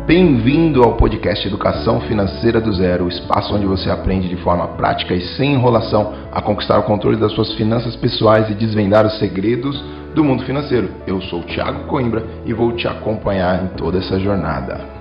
Bem-vindo ao podcast Educação Financeira do Zero, o espaço onde você aprende de forma prática e sem enrolação a conquistar o controle das suas finanças pessoais e desvendar os segredos do mundo financeiro. Eu sou o Thiago Coimbra e vou te acompanhar em toda essa jornada.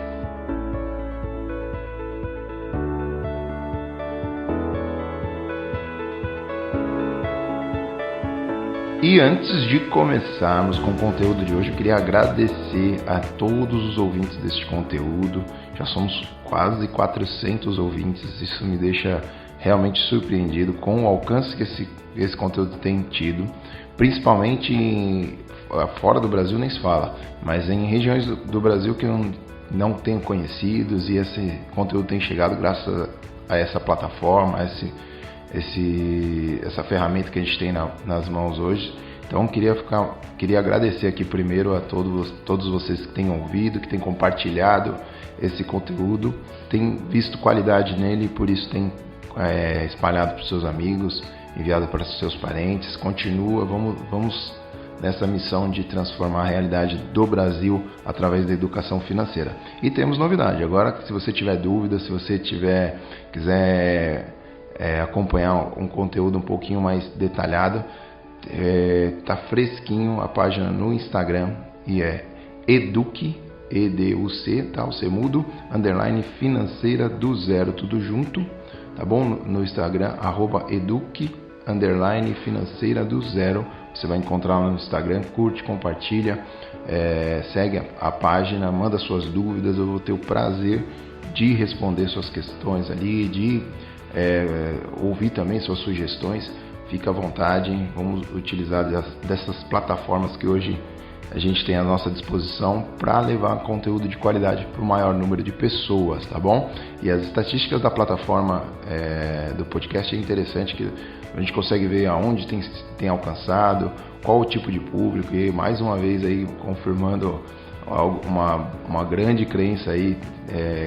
E antes de começarmos com o conteúdo de hoje, eu queria agradecer a todos os ouvintes deste conteúdo. Já somos quase 400 ouvintes, isso me deixa realmente surpreendido com o alcance que esse conteúdo tem tido, principalmente fora do Brasil nem se fala, mas em regiões do Brasil que não tenho conhecidos, e esse conteúdo tem chegado graças a essa plataforma, a essa ferramenta que a gente tem nas mãos hoje. Então queria agradecer aqui primeiro a todos vocês que têm ouvido, que têm compartilhado esse conteúdo, têm visto qualidade nele e por isso têm espalhado para os seus amigos, enviado para os seus parentes. Continua, vamos nessa missão de transformar a realidade do Brasil através da educação financeira. E temos novidade, agora se você tiver dúvida, se você quiser acompanhar um conteúdo um pouquinho mais detalhado, tá fresquinho a página no Instagram e é educ, EDUC, tá? O Semudo, _ financeira do zero, tudo junto, tá bom? No Instagram, @educ, _ financeira do zero, você vai encontrar lá no Instagram, curte, compartilha, segue a página, manda suas dúvidas, eu vou ter o prazer de responder suas questões ali, de ouvir também suas sugestões. Fica à vontade, vamos utilizar dessas plataformas que hoje a gente tem à nossa disposição para levar conteúdo de qualidade para o maior número de pessoas, tá bom? E as estatísticas da plataforma do podcast é interessante, que a gente consegue ver aonde tem alcançado, qual o tipo de público, e mais uma vez aí confirmando uma grande crença aí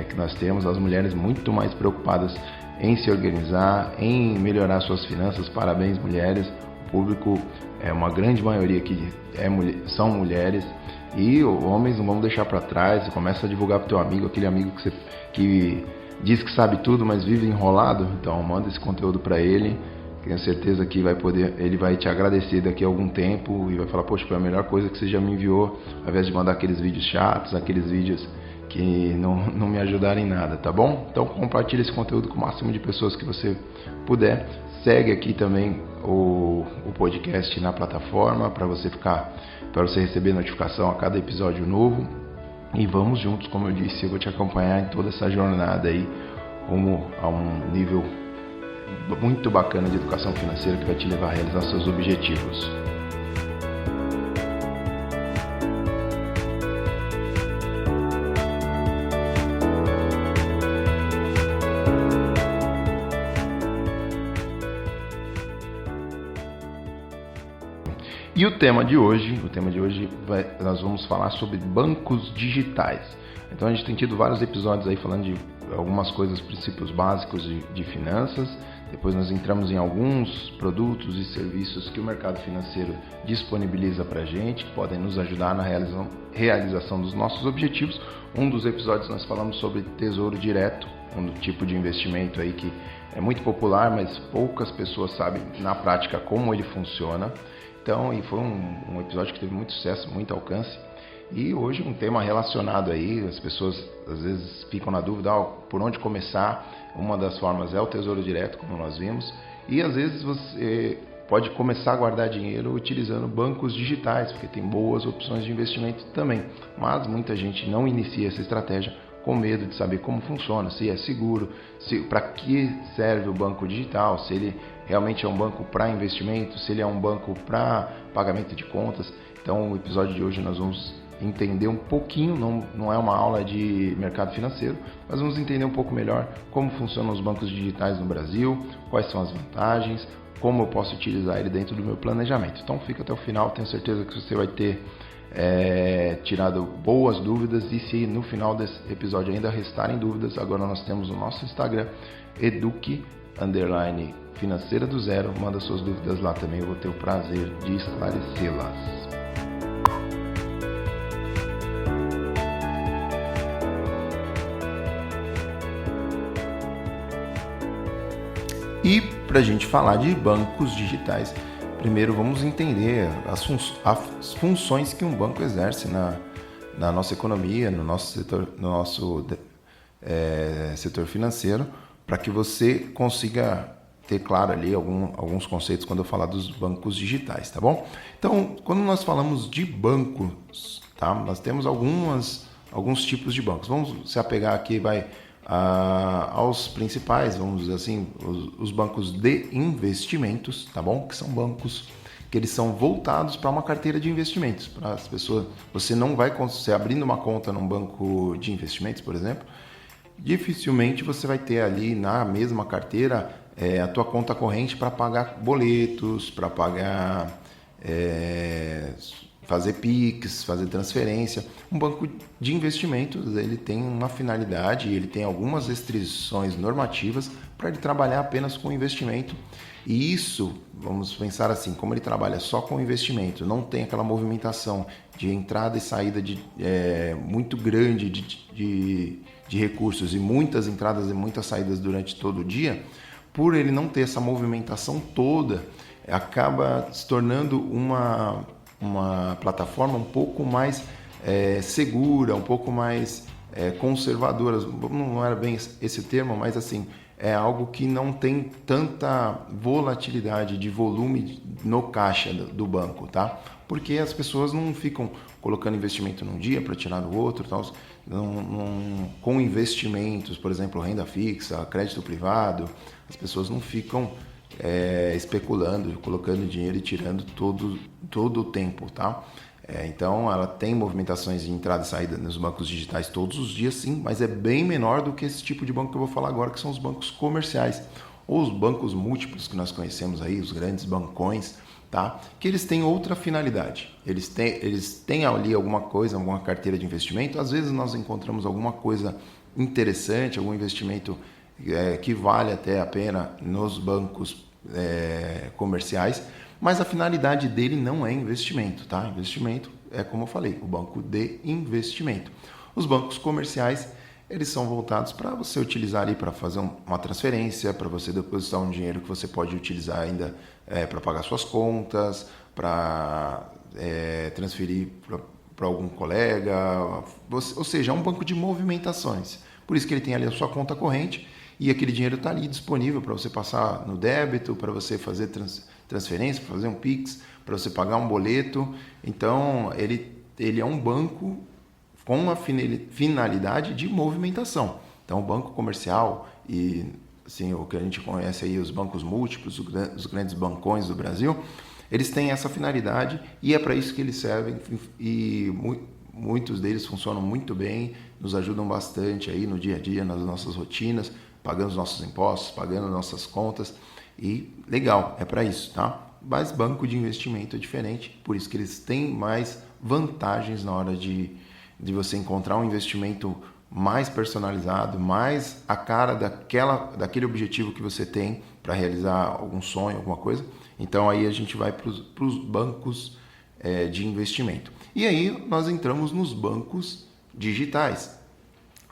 que nós temos, as mulheres muito mais preocupadas em se organizar, em melhorar suas finanças. Parabéns, mulheres. O público uma grande maioria que são mulheres, e homens não vamos deixar para trás. Começa a divulgar para o teu amigo, aquele amigo que diz que sabe tudo, mas vive enrolado. Então manda esse conteúdo para ele, tenho certeza que ele vai te agradecer daqui a algum tempo e vai falar: poxa, foi a melhor coisa que você já me enviou, ao invés de mandar aqueles vídeos chatos, aqueles vídeos que não me ajudaram em nada, tá bom? Então compartilha esse conteúdo com o máximo de pessoas que você puder. Segue aqui também o podcast na plataforma para você receber notificação a cada episódio novo. E vamos juntos, como eu disse, eu vou te acompanhar em toda essa jornada aí, rumo a um nível muito bacana de educação financeira que vai te levar a realizar seus objetivos. E o tema de hoje nós vamos falar sobre bancos digitais. Então a gente tem tido vários episódios aí falando de algumas coisas, princípios básicos de finanças. Depois nós entramos em alguns produtos e serviços que o mercado financeiro disponibiliza para a gente, que podem nos ajudar na realização dos nossos objetivos. Um dos episódios nós falamos sobre tesouro direto, um tipo de investimento aí que é muito popular, mas poucas pessoas sabem na prática como ele funciona. Então, e foi um episódio que teve muito sucesso, muito alcance. E hoje um tema relacionado aí, as pessoas às vezes ficam na dúvida, por onde começar. Uma das formas é o tesouro direto, como nós vimos, e às vezes você pode começar a guardar dinheiro utilizando bancos digitais, porque tem boas opções de investimento também. Mas muita gente não inicia essa estratégia com medo de saber como funciona, se é seguro, para que serve o banco digital, se ele realmente é um banco para investimento, se ele é um banco para pagamento de contas. Então, o episódio de hoje nós vamos entender um pouquinho, não é uma aula de mercado financeiro, mas vamos entender um pouco melhor como funcionam os bancos digitais no Brasil, quais são as vantagens, como eu posso utilizar ele dentro do meu planejamento. Então, fica até o final, tenho certeza que você vai ter tirado boas dúvidas, e se no final desse episódio ainda restarem dúvidas, agora nós temos o nosso Instagram, educ, _ financeira do zero, manda suas dúvidas lá também, eu vou ter o prazer de esclarecê-las. E para a gente falar de bancos digitais, primeiro vamos entender as funções que um banco exerce na nossa economia, no nosso setor financeiro, para que você consiga ter claro ali alguns conceitos quando eu falar dos bancos digitais, tá bom? Então, quando nós falamos de bancos, tá? Nós temos alguns tipos de bancos. Vamos se apegar aqui, aos principais, vamos dizer assim, os bancos de investimentos, tá bom? Que são bancos que eles são voltados para uma carteira de investimentos, para as pessoas. Você não vai conseguir, abrindo uma conta num banco de investimentos, por exemplo, dificilmente você vai ter ali na mesma carteira a tua conta corrente para pagar boletos, para pagar, fazer PIX, fazer transferência. Um banco de investimentos, ele tem uma finalidade, ele tem algumas restrições normativas para ele trabalhar apenas com investimento. E isso, vamos pensar assim, como ele trabalha só com investimento, não tem aquela movimentação de entrada e saída muito grande de recursos e muitas entradas e muitas saídas durante todo o dia, por ele não ter essa movimentação toda, acaba se tornando uma plataforma um pouco mais segura, um pouco mais conservadora. Não era bem esse termo, mas assim, é algo que não tem tanta volatilidade de volume no caixa do banco, tá? Porque as pessoas não ficam colocando investimento num dia para tirar no outro, tal. Com investimentos, por exemplo, renda fixa, crédito privado, as pessoas não ficam especulando, colocando dinheiro e tirando todo o tempo, tá? Então, ela tem movimentações de entrada e saída nos bancos digitais todos os dias, sim, mas é bem menor do que esse tipo de banco que eu vou falar agora, que são os bancos comerciais, ou os bancos múltiplos que nós conhecemos aí, os grandes bancões, tá? Que eles têm outra finalidade. Eles têm ali alguma coisa, alguma carteira de investimento. Às vezes nós encontramos alguma coisa interessante, algum investimento que vale até a pena nos bancos comerciais, mas a finalidade dele não é investimento, tá? Investimento é, como eu falei, o banco de investimento. Os bancos comerciais, eles são voltados para você utilizar ali para fazer uma transferência, para você depositar um dinheiro que você pode utilizar ainda para pagar suas contas, para transferir para algum colega, ou seja, é um banco de movimentações. Por isso que ele tem ali a sua conta corrente e aquele dinheiro está ali disponível para você passar no débito, para você fazer transferência, para fazer um PIX, para você pagar um boleto. Então, ele é um banco com uma finalidade de movimentação. Então, o banco comercial e assim, o que a gente conhece aí, os bancos múltiplos, os grandes bancões do Brasil, eles têm essa finalidade e é para isso que eles servem, e muitos deles funcionam muito bem, nos ajudam bastante aí no dia a dia, nas nossas rotinas, pagando os nossos impostos, pagando nossas contas, e legal, é para isso, tá? Mas banco de investimento é diferente, por isso que eles têm mais vantagens na hora de você encontrar um investimento mais personalizado, mais a cara daquele objetivo que você tem para realizar algum sonho, alguma coisa. Então aí a gente vai para os bancos de investimento. E aí nós entramos nos bancos digitais.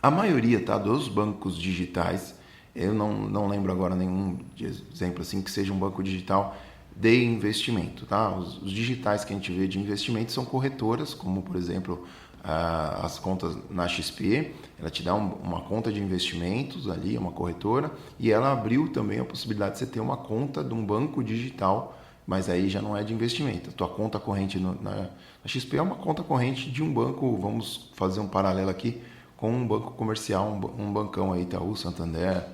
A maioria, tá, dos bancos digitais, eu não lembro agora nenhum exemplo assim que seja um banco digital de investimento, tá? Os digitais que a gente vê de investimento são corretoras, como por exemplo as contas na XP, ela te dá uma conta de investimentos ali, uma corretora, e ela abriu também a possibilidade de você ter uma conta de um banco digital, mas aí já não é de investimento. A tua conta corrente na XP é uma conta corrente de um banco, vamos fazer um paralelo aqui, com um banco comercial, um bancão aí, Itaú, Santander,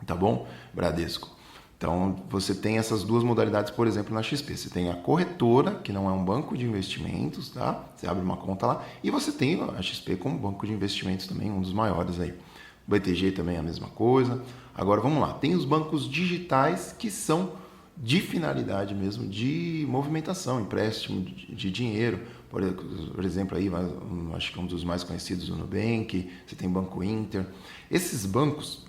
tá bom? Bradesco. Então, você tem essas duas modalidades, por exemplo, na XP. Você tem a corretora, que não é um banco de investimentos, tá? Você abre uma conta lá. E você tem a XP como banco de investimentos também, um dos maiores aí. O BTG também é a mesma coisa. Agora, vamos lá. Tem os bancos digitais que são de finalidade mesmo, de movimentação, empréstimo de dinheiro. Por exemplo, aí, acho que um dos mais conhecidos, o Nubank. Você tem Banco Inter. Esses bancos,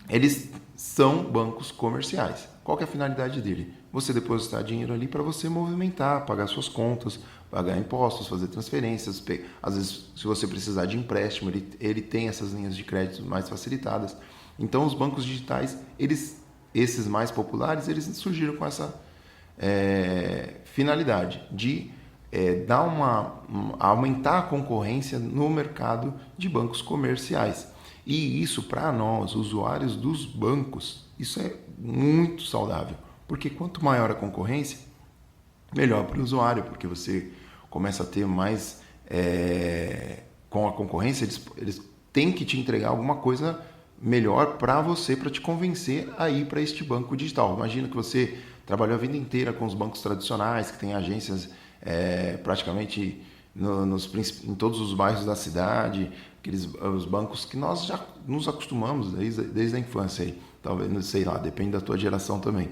eles são bancos comerciais. Qual que é a finalidade dele? Você depositar dinheiro ali para você movimentar, pagar suas contas, pagar impostos, fazer transferências. Às vezes, se você precisar de empréstimo, ele tem essas linhas de crédito mais facilitadas. Então, os bancos digitais, eles esses mais populares, eles surgiram com essa finalidade de aumentar a concorrência no mercado de bancos comerciais. E isso, para nós, usuários dos bancos, isso é muito saudável, porque quanto maior a concorrência, melhor para o usuário, porque você começa a ter mais... com a concorrência, eles têm que te entregar alguma coisa melhor para você, para te convencer a ir para este banco digital. Imagina que você trabalhou a vida inteira com os bancos tradicionais, que tem agências praticamente em todos os bairros da cidade, os bancos que nós já nos acostumamos desde a infância. Aí. Talvez, não sei lá, depende da tua geração também.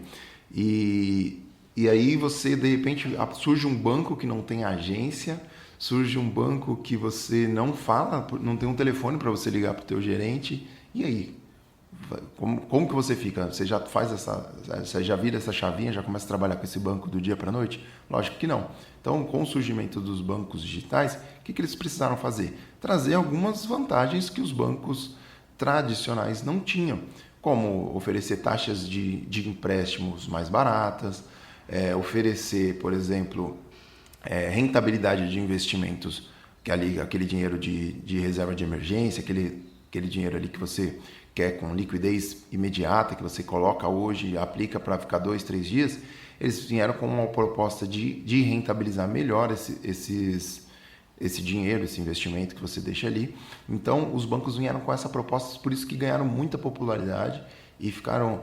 E aí você, de repente, surge um banco que não tem agência, surge um banco que você não fala, não tem um telefone para você ligar para o teu gerente, e aí? Como que você fica? Você já faz você já vira essa chavinha, já começa a trabalhar com esse banco do dia para a noite? Lógico que não. Então, com o surgimento dos bancos digitais, o que eles precisaram fazer? Trazer algumas vantagens que os bancos tradicionais não tinham, como oferecer taxas de empréstimos mais baratas, oferecer, por exemplo, rentabilidade de investimentos, que ali, aquele dinheiro de reserva de emergência, aquele dinheiro ali que você quer com liquidez imediata, que você coloca hoje e aplica para ficar 2, 3 dias, eles vieram com uma proposta de rentabilizar melhor esse dinheiro, esse investimento que você deixa ali. Então, os bancos vieram com essa proposta, por isso que ganharam muita popularidade e ficaram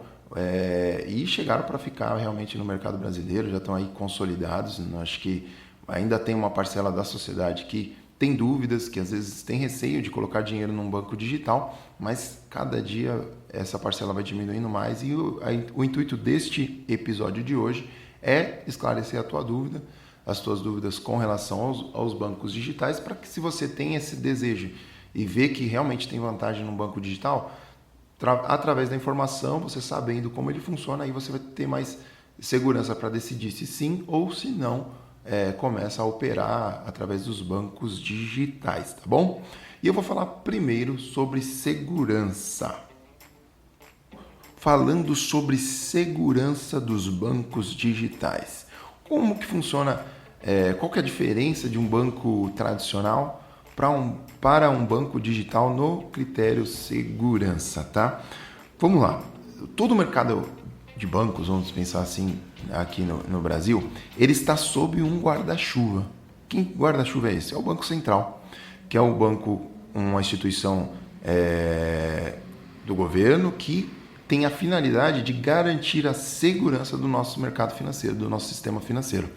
e chegaram para ficar realmente no mercado brasileiro, já estão aí consolidados. Acho que ainda tem uma parcela da sociedade que tem dúvidas, que às vezes tem receio de colocar dinheiro num banco digital, mas cada dia essa parcela vai diminuindo mais e o intuito deste episódio de hoje é esclarecer a tua dúvida, as tuas dúvidas com relação aos bancos digitais, para que, se você tem esse desejo e vê que realmente tem vantagem no banco digital, através da informação, você sabendo como ele funciona, aí você vai ter mais segurança para decidir se sim ou se não começa a operar através dos bancos digitais, tá bom? E eu vou falar primeiro sobre segurança. Falando sobre segurança dos bancos digitais. Como que funciona, qual que é a diferença de um banco tradicional para um banco digital no critério segurança, tá? Vamos lá. Todo o mercado de bancos, vamos pensar assim, aqui no Brasil, ele está sob um guarda-chuva. Que guarda-chuva é esse? É o Banco Central, que é um banco, uma instituição do governo que tem a finalidade de garantir a segurança do nosso mercado financeiro, do nosso sistema financeiro.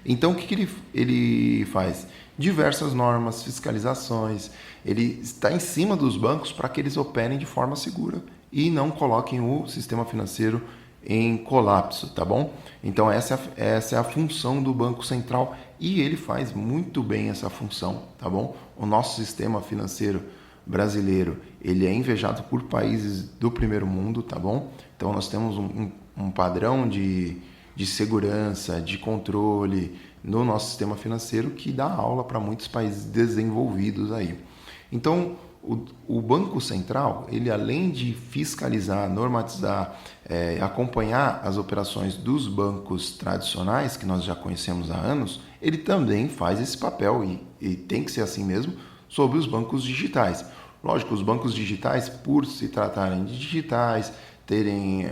Então, o que ele faz? Diversas normas, fiscalizações, ele está em cima dos bancos para que eles operem de forma segura e não coloquem o sistema financeiro em colapso, tá bom? Então essa é a função do Banco Central e ele faz muito bem essa função, tá bom? O nosso sistema financeiro brasileiro, ele é invejado por países do primeiro mundo, tá bom? Então nós temos um padrão de segurança, de controle no nosso sistema financeiro que dá aula para muitos países desenvolvidos aí. Então, o Banco Central, ele além de fiscalizar, normatizar, acompanhar as operações dos bancos tradicionais, que nós já conhecemos há anos, ele também faz esse papel, e tem que ser assim mesmo, sobre os bancos digitais. Lógico, os bancos digitais, por se tratarem de digitais, terem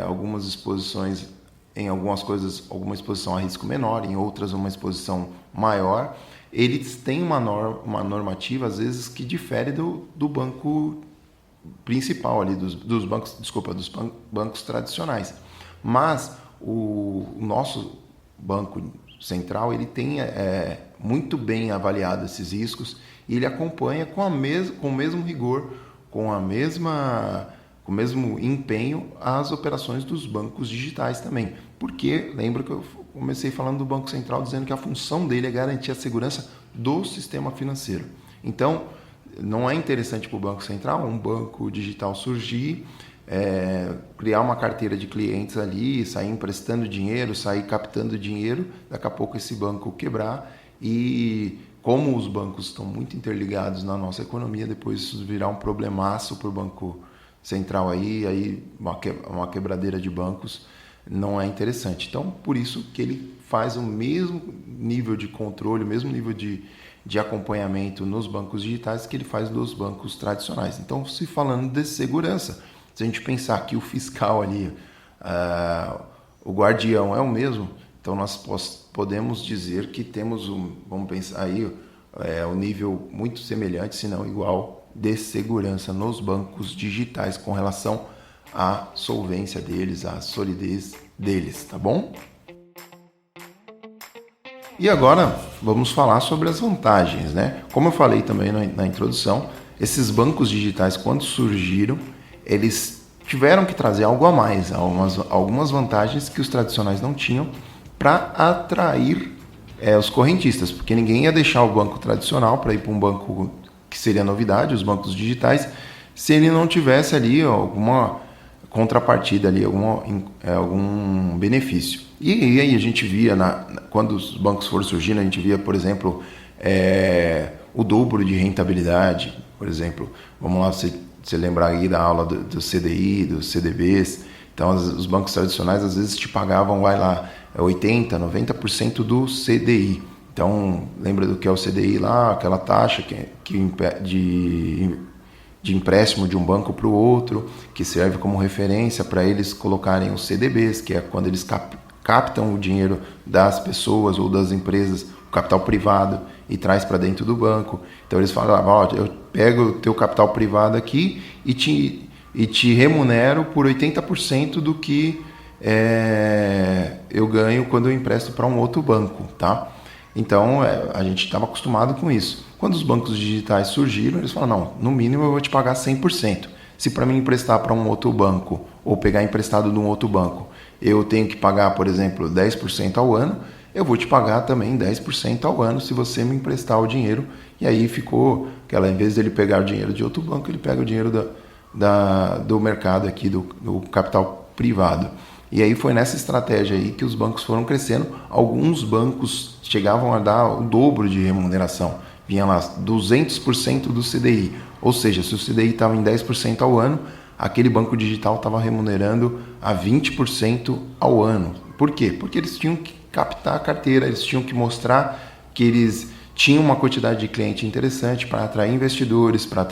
algumas exposições, em algumas coisas, alguma exposição a risco menor, em outras uma exposição maior, eles têm uma normativa, às vezes, que difere do banco principal ali, dos bancos tradicionais. Mas o nosso Banco Central, ele tem muito bem avaliado esses riscos e ele acompanha com o mesmo rigor, com o mesmo empenho as operações dos bancos digitais também. Porque, lembra que eu comecei falando do Banco Central dizendo que a função dele é garantir a segurança do sistema financeiro. Então, não é interessante para o Banco Central um banco digital surgir, criar uma carteira de clientes ali, sair emprestando dinheiro, sair captando dinheiro, daqui a pouco esse banco quebrar e, como os bancos estão muito interligados na nossa economia, depois isso virar um problemaço para o Banco central aí uma quebradeira de bancos não é interessante. Então, por isso que ele faz o mesmo nível de controle, o mesmo nível de acompanhamento nos bancos digitais que ele faz dos bancos tradicionais. Então, se falando de segurança, se a gente pensar que o fiscal ali, o guardião é o mesmo, então nós podemos dizer que temos vamos pensar aí, um nível muito semelhante, se não igual, de segurança nos bancos digitais com relação à solvência deles, à solidez deles, tá bom? E agora vamos falar sobre as vantagens, né? Como eu falei também na introdução, esses bancos digitais, quando surgiram, eles tiveram que trazer algo a mais, algumas vantagens que os tradicionais não tinham para atrair os correntistas, porque ninguém ia deixar o banco tradicional para ir para um banco que seria novidade, os bancos digitais, se ele não tivesse ali alguma contrapartida, ali, algum benefício. E aí a gente via, quando os bancos foram surgindo, a gente via, por exemplo, o dobro de rentabilidade, por exemplo. Vamos lá, você lembrar aí da aula do CDI, dos CDBs. Então, os bancos tradicionais, às vezes, te pagavam, 80%, 90% do CDI. Então, lembra do que é o CDI lá, aquela taxa de empréstimo de um banco para o outro, que serve como referência para eles colocarem os CDBs, que é quando eles captam o dinheiro das pessoas ou das empresas, o capital privado, e traz para dentro do banco. Então eles falam, eu pego o teu capital privado aqui e te remunero por 80% do que eu ganho quando eu empresto para um outro banco, tá? Então a gente estava acostumado com isso. Quando os bancos digitais surgiram, eles falaram, não, no mínimo eu vou te pagar 100%. Se para mim emprestar para um outro banco ou pegar emprestado de um outro banco, eu tenho que pagar, por exemplo, 10% ao ano, eu vou te pagar também 10% ao ano se você me emprestar o dinheiro. E aí ficou aquela, em vez dele pegar o dinheiro de outro banco, ele pega o dinheiro do mercado aqui, do capital privado. E aí foi nessa estratégia aí que os bancos foram crescendo. Alguns bancos chegavam a dar o dobro de remuneração. Vinha lá 200% do CDI. Ou seja, se o CDI estava em 10% ao ano, aquele banco digital estava remunerando a 20% ao ano. Por quê? Porque eles tinham que captar a carteira, eles tinham que mostrar que eles tinham uma quantidade de cliente interessante para atrair investidores, para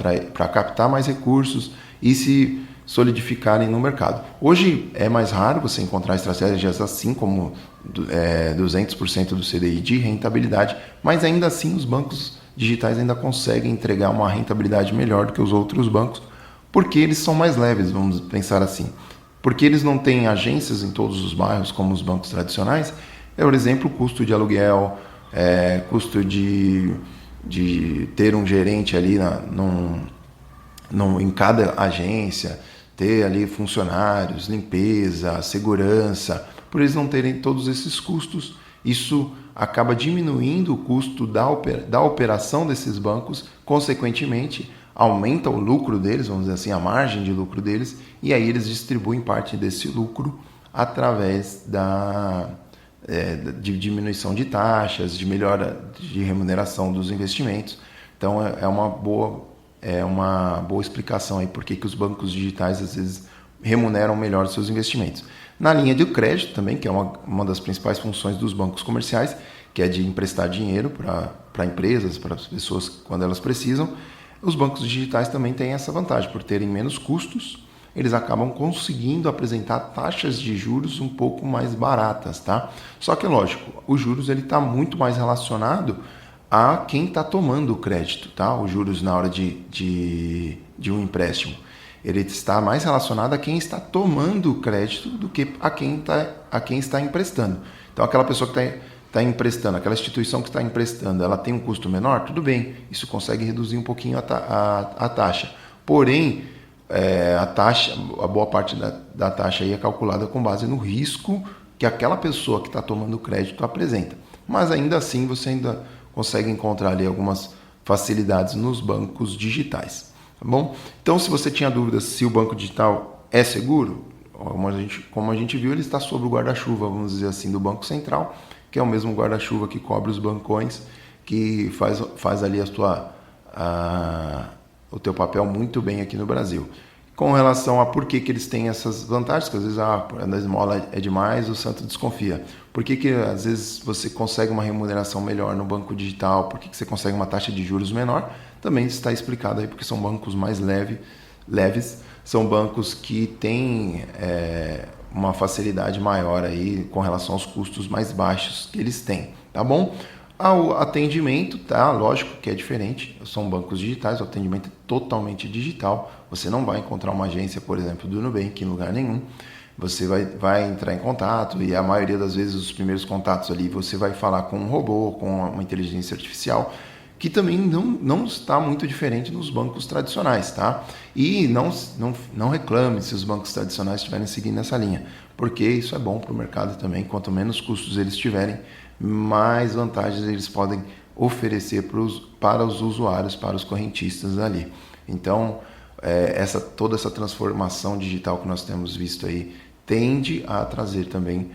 captar mais recursos e se solidificarem no mercado. Hoje é mais raro você encontrar estratégias assim como 200% do CDI de rentabilidade, mas ainda assim os bancos digitais ainda conseguem entregar uma rentabilidade melhor do que os outros bancos, porque eles são mais leves, vamos pensar assim. Porque eles não têm agências em todos os bairros como os bancos tradicionais, por exemplo, o custo de aluguel, custo de ter um gerente ali em cada agência, ter ali funcionários, limpeza, segurança. Por eles não terem todos esses custos, isso acaba diminuindo o custo da operação desses bancos, consequentemente aumenta o lucro deles, vamos dizer assim, a margem de lucro deles, e aí eles distribuem parte desse lucro através de diminuição de taxas, de melhora de remuneração dos investimentos. Então é uma boa explicação aí por que os bancos digitais às vezes remuneram melhor os seus investimentos. Na linha de crédito também, que é uma das principais funções dos bancos comerciais, que é de emprestar dinheiro para empresas, para as pessoas quando elas precisam, os bancos digitais também têm essa vantagem, por terem menos custos, eles acabam conseguindo apresentar taxas de juros um pouco mais baratas, tá? Só que, lógico, os juros está muito mais relacionado a quem está tomando o crédito, tá? Os juros na hora de um empréstimo. Ele está mais relacionado a quem está tomando o crédito do que a quem está emprestando. Então, aquela pessoa que está emprestando, aquela instituição que está emprestando, ela tem um custo menor? Tudo bem, isso consegue reduzir um pouquinho a taxa. Porém, a boa parte da taxa aí é calculada com base no risco que aquela pessoa que está tomando o crédito apresenta. Mas ainda assim, você ainda consegue encontrar ali algumas facilidades nos bancos digitais. Tá bom? Então, se você tinha dúvidas se o banco digital é seguro, como a gente viu, ele está sob o guarda-chuva, vamos dizer assim, do Banco Central, que é o mesmo guarda-chuva que cobre os bancões, que faz ali o teu papel muito bem aqui no Brasil. com relação a por que eles têm essas vantagens, que às vezes a esmola é demais, o santo desconfia. Por que às vezes você consegue uma remuneração melhor no banco digital, por que você consegue uma taxa de juros menor, também está explicado aí, porque são bancos mais leves, são bancos que têm uma facilidade maior aí com relação aos custos mais baixos que eles têm, tá bom? O atendimento, tá? Lógico que é diferente, são bancos digitais, o atendimento é totalmente digital, você não vai encontrar uma agência, por exemplo, do Nubank em lugar nenhum, você vai entrar em contato e a maioria das vezes os primeiros contatos ali você vai falar com um robô, com uma inteligência artificial, que também não está muito diferente nos bancos tradicionais, tá? E não reclame se os bancos tradicionais estiverem seguindo essa linha, porque isso é bom para o mercado também, quanto menos custos eles tiverem, mais vantagens eles podem oferecer para os usuários, para os correntistas ali. Então, toda essa transformação digital que nós temos visto aí tende a trazer também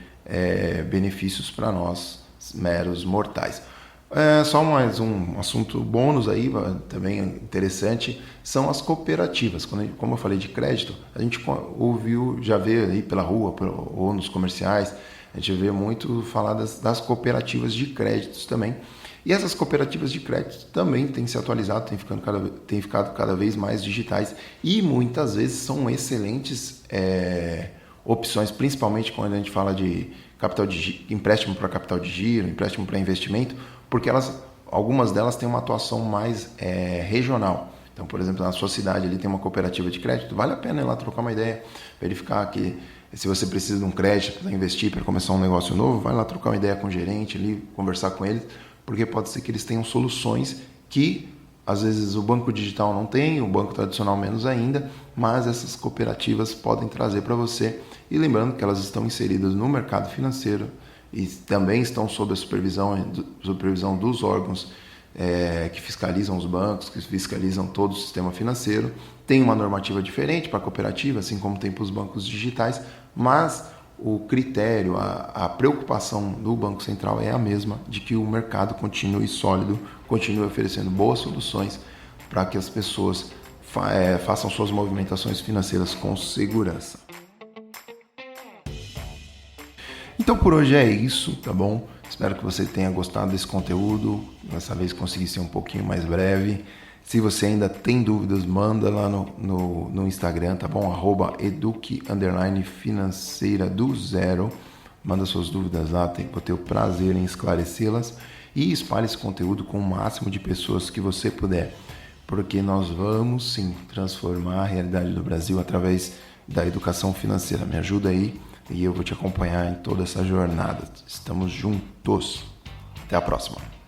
benefícios para nós, meros mortais. Só mais um assunto bônus aí, também interessante, são as cooperativas. Como eu falei de crédito, a gente já vê aí pela rua ou nos comerciais, a gente vê muito falar das cooperativas de créditos também. E essas cooperativas de crédito também têm se atualizado, têm ficado cada vez mais digitais e muitas vezes são excelentes opções, principalmente quando a gente fala de empréstimo para capital de giro, empréstimo para investimento, porque algumas delas têm uma atuação mais regional. Então, por exemplo, na sua cidade ali tem uma cooperativa de crédito, vale a pena ir lá trocar uma ideia, verificar que se você precisa de um crédito para investir, para começar um negócio novo, vai lá trocar uma ideia com o gerente ali, conversar com eles, porque pode ser que eles tenham soluções que às vezes o banco digital não tem, o banco tradicional menos ainda, mas essas cooperativas podem trazer para você. E lembrando que elas estão inseridas no mercado financeiro e também estão sob a supervisão dos órgãos que fiscalizam os bancos, que fiscalizam todo o sistema financeiro. Tem uma normativa diferente para a cooperativa, assim como tem para os bancos digitais, mas o critério, a preocupação do Banco Central é a mesma, de que o mercado continue sólido, continue oferecendo boas soluções para que as pessoas façam suas movimentações financeiras com segurança. Então por hoje é isso, tá bom? Espero que você tenha gostado desse conteúdo, dessa vez consegui ser um pouquinho mais breve. Se você ainda tem dúvidas, manda lá no Instagram, tá bom? @eduque_financeira do zero. Manda suas dúvidas lá, vou ter o prazer em esclarecê-las. E espalhe esse conteúdo com o máximo de pessoas que você puder. Porque nós vamos sim transformar a realidade do Brasil através da educação financeira. Me ajuda aí e eu vou te acompanhar em toda essa jornada. Estamos juntos. Até a próxima.